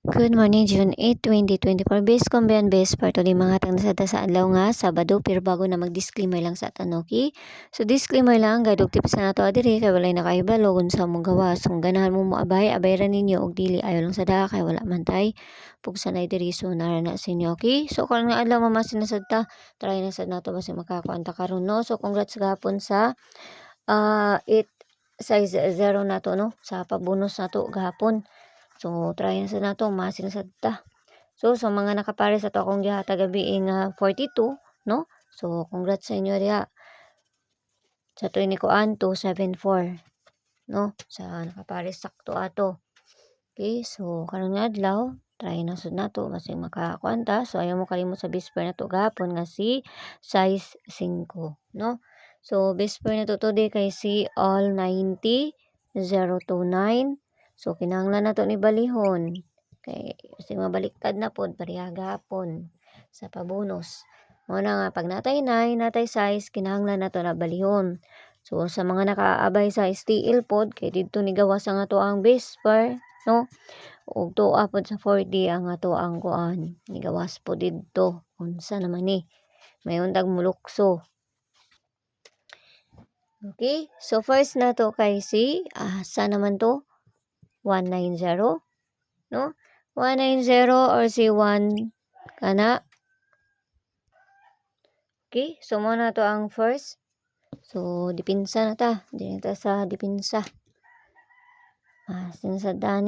Good morning, June 8, 2024. Base kumbiyan, base parto di mga tang nasada sa adlaw nga Sabado. Pero bago na mag-disclaimer lang sa tanoki. So disclaimer lang, gadog tips na nato adiri kay walay nakahibalo kung sa mong gawas. Kung ganahan mo moabay, abayran ninyo og dili ayo lang sada kay wala man tay pugsa na diri so nara na sa inyo. Okay? So karon nga adlaw mamasin na sad ta, try na sad nato basi makakuanta karon no. So congrats gahapon sa 8 size 0 nato no sa pabonus nato gahapon. So, try na sa nato, masin sa ta. So, sa mga nakapares ato akong gihata gabi nga 42, no? So, congrats sa inyo diha. Sa tuwing ni Kuan, 274, no? Sa nakapares sakto ato. Okay, so, karon nga adlaw, try na sa nato, masing makakuanta. So, ayaw mo kalimot sa bisper na to gahapon nga si size 5, no? So, bisper na to today kay si all 90, 029. So, kinahanglan na to ni balihon. Kay, kasi mabaliktad na po, pareha gahapon sa pabonus. Muna nga, pag natay 9, natay size, kinahanglan na to na balihon. So, sa mga nakaabay sa STL pod, kay dito ni gawas ang ato ang bisper, no? O tuwa pod sa 40 ang ato ang kuan. Ni gawas po dito. Unsa naman ni? May undag mulukso. Okay, so first na to kay si, saan naman to? 190, no? 190 or si 1, kana? Okay, so muna to ang first. So, dipinsa na ta. Dito na ta sa dipinsa. Sinasada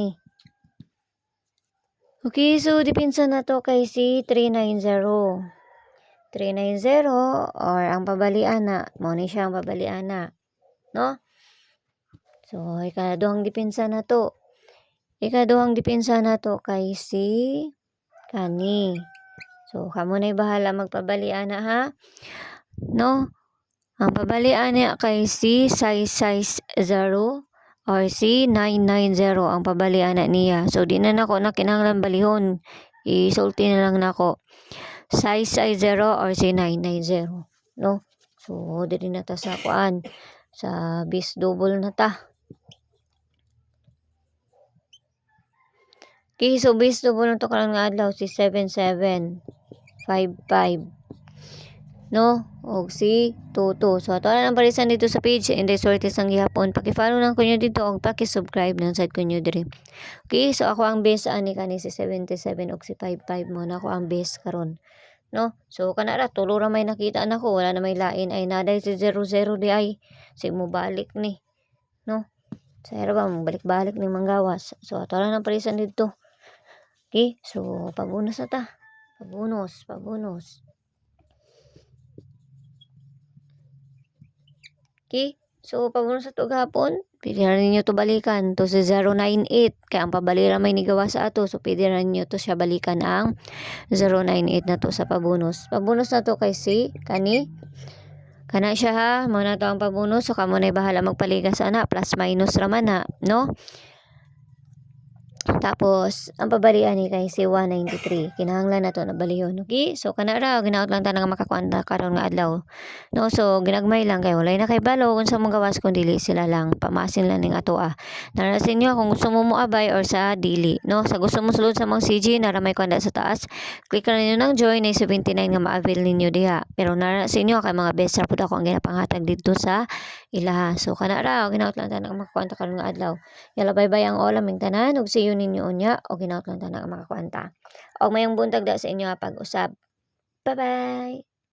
Okay, so dipinsa na to kay si 390. 390 or ang pabalian na. Muna siya ang pabalian na. No? So, ikaduhang dipinsa na to. Ikaduhang dipinsa na to kay si kani. So, kamo na'y bahala magpabalian na ha. No? Ang pabalian niya kay si size 0 or si 990 ang pabalian na niya. So, di na nako na kinahanglan balihon. Isulti na lang nako. Size 0 or si 990. No? So, dili na ta sa kuan. Sa bis double na ta. Okay, so bis double na to karon nga adlaw si 7755. No? O si 22. So, ato na ang parisan dito sa page. Inday sorte sang gihapon. Paki-follow lang ko nyo dito o paki-subscribe ng side ko nyo diri. Okay, so ako ang base ani kani si 77 o si 55 mo na ako ang base karon. No? So, kanara, tulura may nakita na ko. Wala na may lain. Ay, naday si 00 di ay. Si mo balik ni. No? Sa so, ba, balik-balik ni manggawas. So, ato lang ang parisan dito. Okay, so, pabonus na ta. Pabonus. Okay, so, pabonus na to gahapon. Pwede na ninyo to balikan. To si 098. Kaya ang pabalira may nigawa sa ato. So, pwede na ninyo to siya balikan ang 098 na to sa pabonus. Pabonus na to kay si kani. Kana siya ha. Muna to ang pabonus. So, kamo na'y bahala magpaliga sa ana. Plus minus raman ha. No? Tapos, ang pabalian ni kay si 193. Kinahanglan na to na balihon. Okay? So, kanara, ginaot lang ta nga makakuanta karon nga adlaw. No? So, ginagmay lang kay walay na kay balo kung sa mong gawas kung dili sila lang. Pamasin lang ning ato Narasin nyo kung gusto mo moabay or sa dili. No? Sa gusto mo sulod sa mga CG, naramay ko sa taas. Click na ninyo ng join ay 79 nga ma-avail ninyo diha. Pero narasin nyo kay mga best po ako ang ginapanghatag dito sa ilaha. So, kanara, ginaot lang ta nga makakuanta karon nga adlaw. Yala bye-bye ang olam ming tanan ug see you ninyo unya o ginaot lang ta na makakuanta. Og mayong buntag da sa inyo pag-usab. Bye-bye.